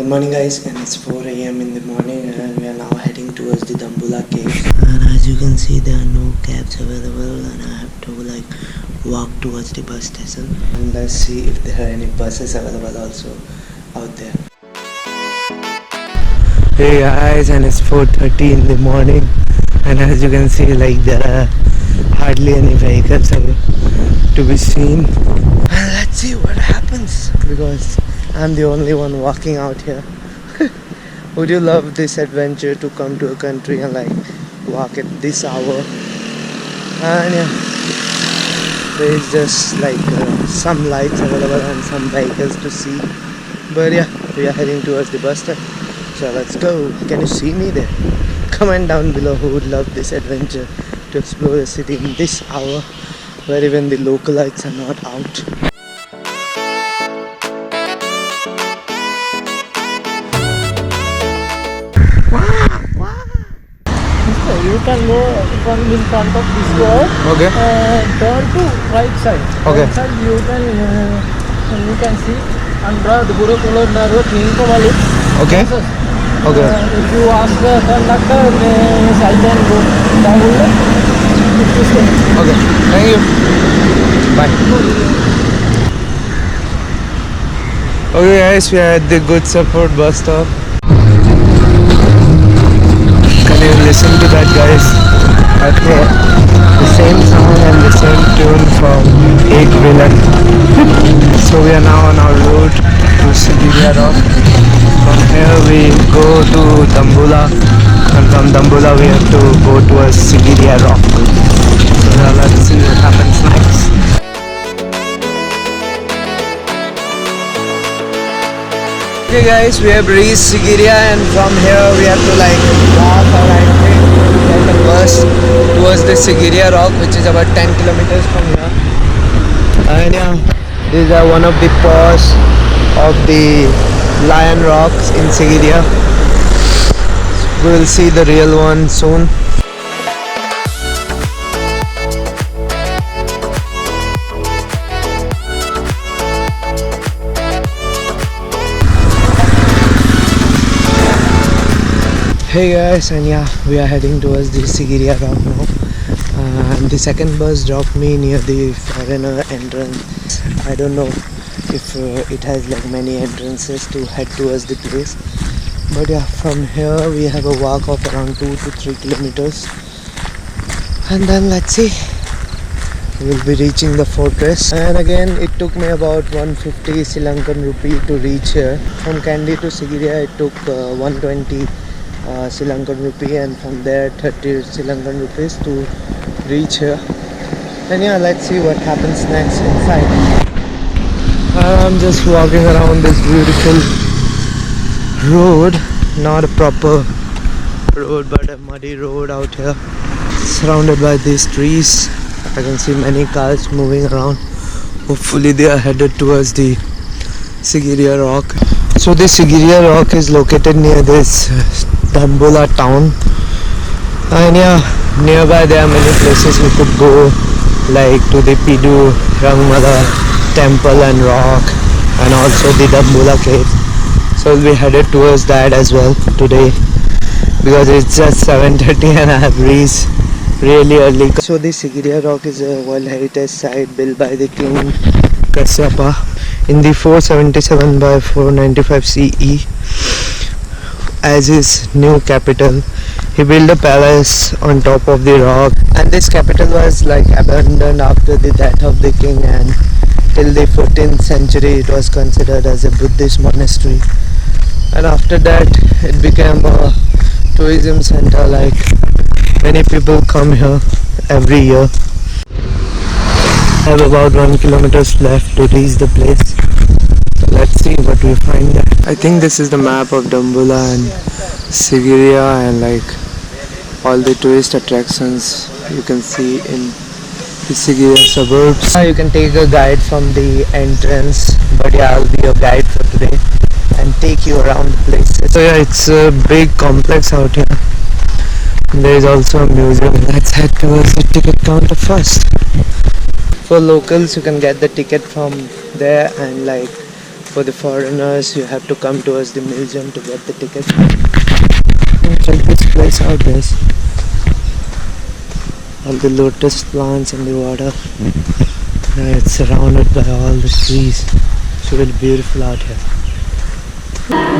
morning guys, and it's 4 a.m. in the morning and we are now heading towards the Dambula cave. And as you can see, there are no cabs available and I have to walk towards the bus station. And let's see if there are any buses available also out there. Hey guys, and it's 4:30 in the morning and as you can see, there are hardly any vehicles to be seen. And let's see what happens because I'm the only one walking out here. Would you love this adventure to come to a country and walk at this hour? And yeah, there is just some lights available and some vehicles to see. But yeah, we are heading towards the bus stop. So let's go. Can you see me there? Comment down below who would love this adventure to explore the city in this hour where even the local lights are not out. You can go from in front of this wall. Okay. Turn to right side. Okay. Right side you can see under the Guru Road Ninkomalu. Okay. Okay. If you ask the conductor, I can go down. Okay. Thank you. Bye. Okay guys, we are at the Good Support bus stop. Can you listen to that guys? Okay. The same song and the same tune from Ek Villain. So we are now on our road to Sigiriya Rock. From here we go to Dambula and from Dambula we have to go towards Sigiriya Rock. So now let's see what happens next. Okay guys, we have reached Sigiriya and from here we have to walk or take a bus towards the Sigiriya Rock, which is about 10 kilometers from here. And yeah, these are one of the paws of the lion rocks in Sigiriya. We will see the real one soon. Hey guys, and yeah, we are heading towards the Sigiriya Rock now. And the second bus dropped me near the foreigner entrance. I don't know if it has many entrances to head towards the place. But yeah, from here we have a walk of around 2 to 3 kilometers. And then let's see. We will be reaching the fortress. And again, it took me about 150 Sri Lankan rupee to reach here. From Kandy to Sigiriya, it took 120 Sri Lankan rupee, and from there 30 Sri Lankan rupees to reach here. And yeah, let's see what happens next inside. I'm just walking around this beautiful road, not a proper road but a muddy road out here, surrounded by these trees. I can see many cars moving around. Hopefully they are headed towards the Sigiriya Rock. So the Sigiriya Rock is located near this Dambula town, and yeah, nearby there are many places we could go, to the Pidu Rangmala temple and rock, and also the Dambula cave. So we'll be headed towards that as well today because it's just 7:30 and I have reached really early. So the Sigiriya Rock is a World Heritage Site built by the King Kasyapa in the 477 by 495 CE. As his new capital, he built a palace on top of the rock, and this capital was abandoned after the death of the king, and till the 14th century it was considered as a Buddhist monastery. And after that it became a tourism center. Many people come here every year. I have about 1 kilometer left to reach the place. Let's see what we find there. I think this is the map of Dambula and Sigiriya and all the tourist attractions you can see in the Sigiriya suburbs. You can take a guide from the entrance, but yeah, I'll be your guide for today and take you around the places. So yeah, it's a big complex out here. There is also a museum. Let's head towards the ticket counter first. For locals, you can get the ticket from there and For the foreigners, you have to come towards the museum to get the ticket. Check this place out, guys. All the lotus plants in the water. It's surrounded by all the trees. It's really beautiful out here.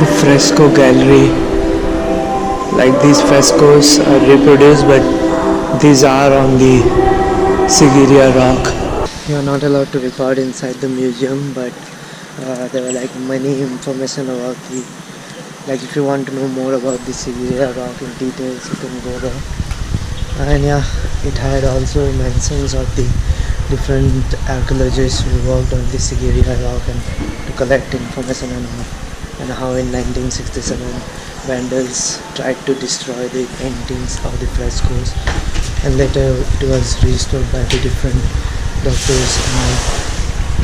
The fresco gallery. Like these frescoes are reproduced, but these are on the Sigiriya Rock. You are not allowed to record inside the museum, but there were like many information about the, like if you want to know more about the Sigiriya Rock in details, you can go there. And yeah, it had also mentions of the different archaeologists who worked on the Sigiriya Rock and to collect information and how in 1967 vandals tried to destroy the paintings of the frescoes, and later it was restored by the different doctors.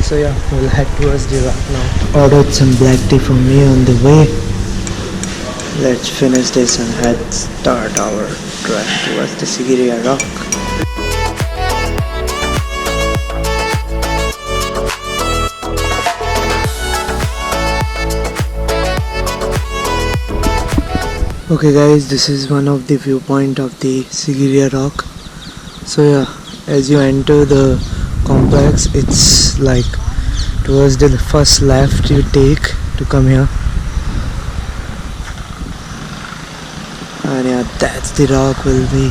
So yeah, we'll head towards the rock now. Ordered some black tea for me on the way. Let's finish this and start our trek towards the Sigiriya Rock. Okay guys, this is one of the viewpoint of the Sigiriya Rock. So yeah, as you enter the complex, it's like towards the first left you take to come here. And yeah, that's the rock. We'll be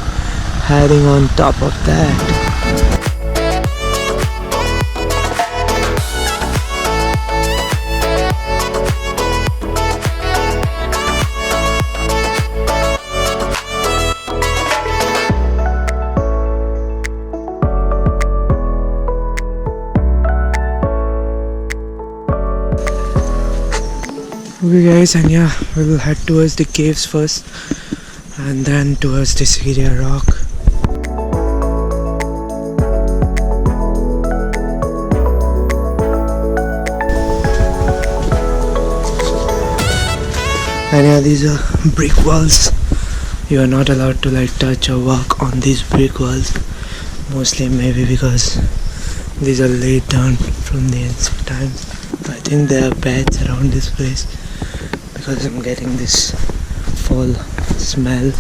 heading on top of that. Okay guys, and yeah, we'll head towards the caves first and then towards the Sigiriya Rock. And yeah, these are brick walls. You are not allowed to like touch or walk on these brick walls. Mostly maybe because these are laid down from the ancient times. I think there are bats around this place because I'm getting this fall smell.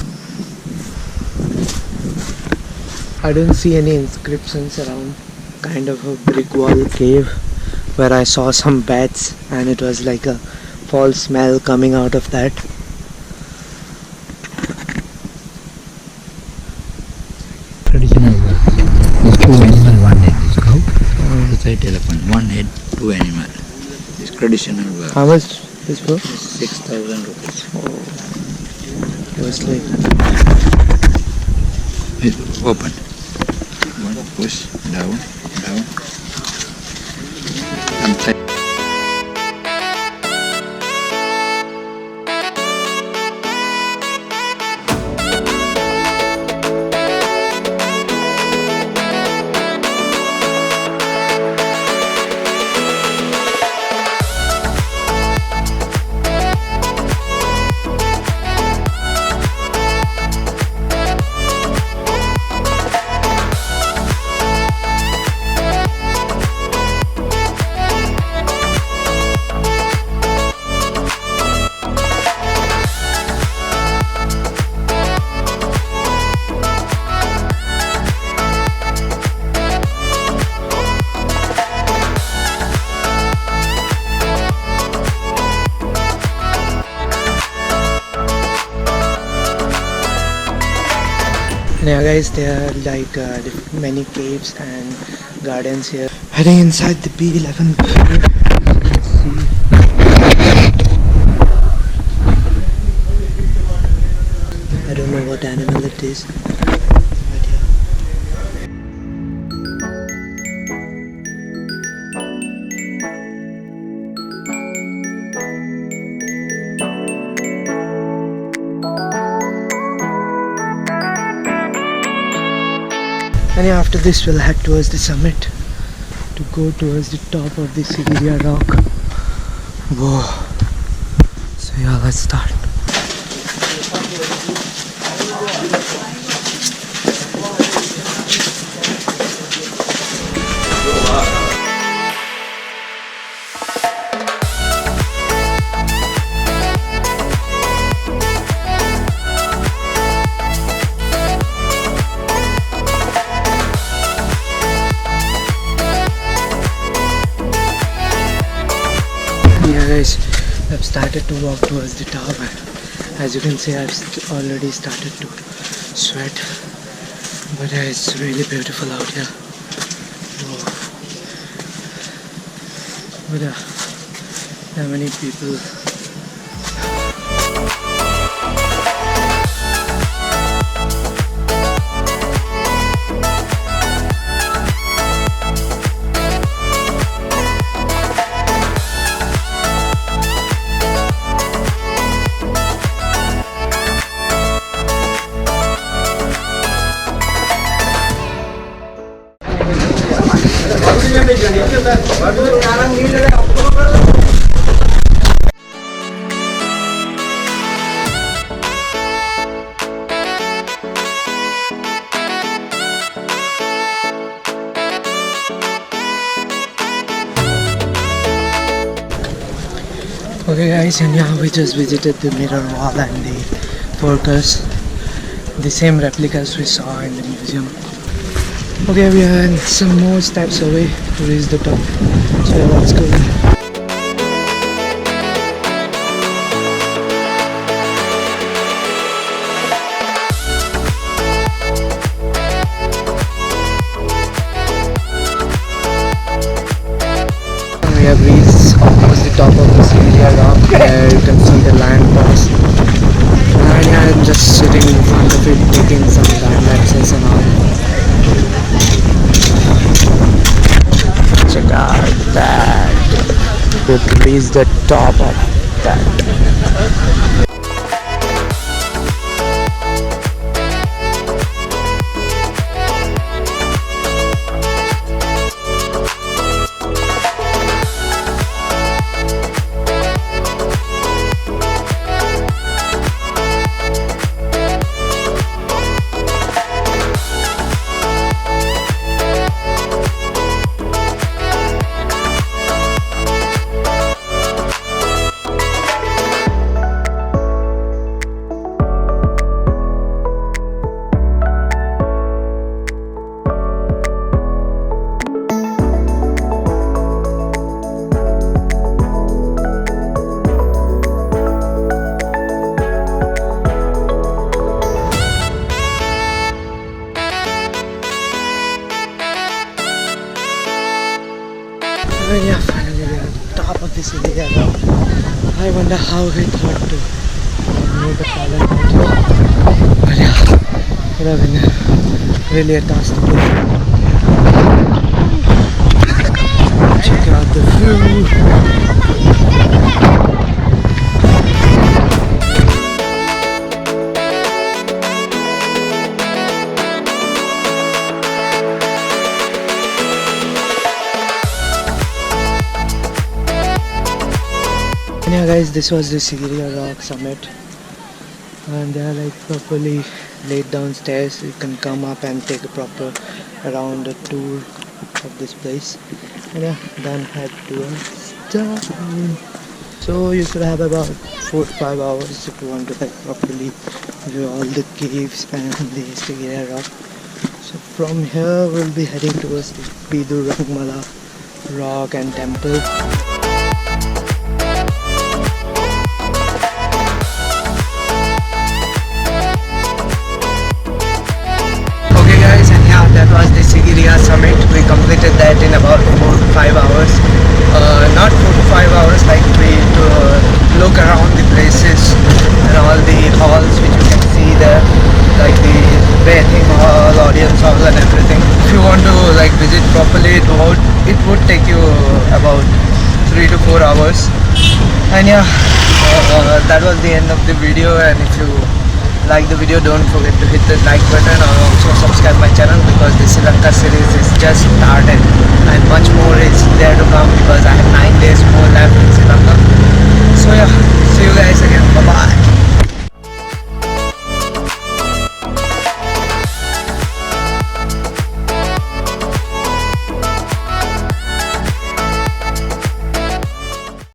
I don't see any inscriptions around. Kind of a brick wall cave where I saw some bats and it was like a fall smell coming out of that. Traditional work. It's 2 animal, 1 head is cow. Society elephant, 1 head, 2 animal. It's traditional work. How much this for? 6,000 rupees. Mostly. It's open. One push down, down. And tight. Yeah guys, there are like many caves and gardens here. Heading inside the B11 cave. I don't know what animal it is. But yeah. And yeah, after this we'll head towards the summit to go towards the top of the Sigiriya Rock. Whoa. So yeah, let's start. guys, I've started to walk towards the top, and as you can see I've already started to sweat, but it's really beautiful out here. Whoa. But there are many people. Okay guys, and yeah, we just visited the mirror wall and the focus, the same replicas we saw in the museum. Okay, we are some more steps away to reach the top, so yeah, let's go. We have reached almost the top of the Sigiriya Rock, where you can see the landmass. And yeah, I'm just sitting in front of it, taking some time lapses and all. Check out that. We've reached the top of that. And yeah, finally we are at the top of the Sigiriya Rock. I wonder how we thought to move the talent out here. But yeah, it would have been really a task to do. Check out the view. And yeah guys, this was the Sigiriya Rock summit, and they are like properly laid down stairs. You can come up and take a proper around a tour of this place. And yeah, then head towards down. So you should have about 4 to 5 hours if you want to like properly view all the caves and the Sigiriya Rock. So from here we'll be heading towards the Bidu Rangmala Rock and Temple. That was the Sigiriya summit. We completed that in about 4 to 5 hours. Not 4 to 5 hours, like we look around the places and all the halls which you can see there, like the bathing hall, audience hall and everything. If you want to like visit properly, it would take you about 3 to 4 hours. And yeah, that was the end of the video. And if you like the video, don't forget to hit the like button, or also subscribe my channel, because the Sri Lanka series is just started and much more is there to come, because I have 9 days more left in Sri